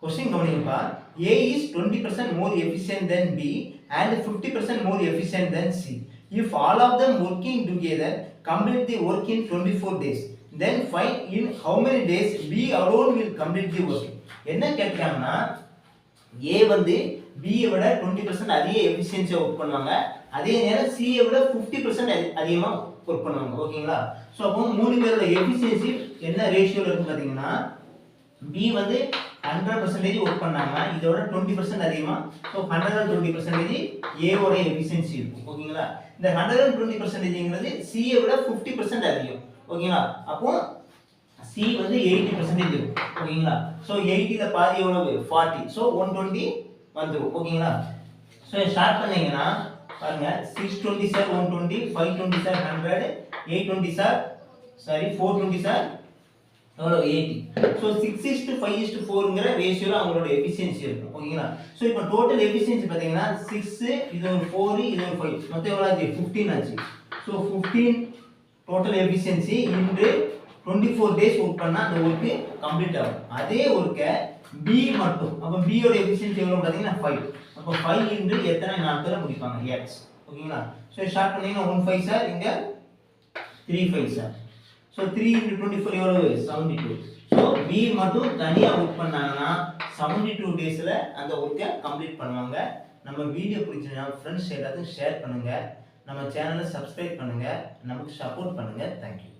Question கவனிங்கப்பா. A is 20% more efficient than B and 50% more efficient than C. If all of them working together complete the work in 24 days, then find in how many days B alone will complete the work. என்ன கேட்கறாங்கன்னா A வந்து B ஐ விட 20% அதிக எஃபிஷியன்சியா work பண்ணுவாங்க. அதே நேரம் C ஐ விட 50% அதிகமா work பண்ணுவாங்க. ஓகேங்களா? சோ அப்போ மூணு பேரோட எஃபிஷியன்சி என்ன ரேஷியோல இருக்கு பாத்தீங்கன்னா B வந்து 100% ஒர்க் பண்ணாங்க. இதோட 20% அதிகமா. சோ 120% A ஓட எஃபிஷியன்சி இருக்கும். ஓகேங்களா? இந்த 120%ங்கிறது C ஐ விட 50% அதிகம். ஓகேங்களா? அப்போ C வந்து 80% இருக்கும். ஓகேங்களா? சோ 80 ல பாதி எவ்வளவு? 40. சோ 120 வந்துரும். ஓகேங்களா? சோ ஸ்டார்ட் பண்ணீங்கன்னா பாருங்க 620 சார் 120, 520 சார் 100, 820 சார் 420 சார் எவ்வளவு 80. சோ 6:5:4ங்கற ரேஷியோல அவங்களோட எஃபிஷியன்சி இருக்கும். ஓகேங்களா? சோ இப்போ டோட்டல் எஃபிஷியன்சி பாத்தீங்கன்னா 6 இது ஒரு 4 இது ஒரு 5 மொத்தம் எவ்வளவு ஆச்சு 15 ஆச்சு. So 15 total efficiency into 24 days work பண்ணா அந்த வொர்க் கம்ப்ளீட் ஆகும். அதே வொர்க்க B மட்டும் அப்ப B யோட எஃபிஷியன்சி எவ்வளவு பாத்தீங்கன்னா 5. அப்ப 5 இன்டு எத்தனை நாட்கள முடிப்பாங்க x. ஓகேங்களா? சோ ஸ்டார்ட் பண்ணீங்கன்னா 15 சார் இங்க 35 சார். சோ 3 into 24 எவ்வளவு 72. சோ B மட்டும் தனியா வொர்க் பண்ணாங்கன்னா 72 டேஸ்ல அந்த வொர்க்க கம்ப்ளீட் பண்ணுவாங்க. நம்ம வீடியோ பிடிச்சிருந்தா फ्रेंड्स எல்லாத்துக்கும் ஷேர் பண்ணுங்க. நம்ம சேனலை சப்ஸ்கிரைப் பண்ணுங்க. நமக்கு சப்போர்ட் பண்ணுங்க. Thank you.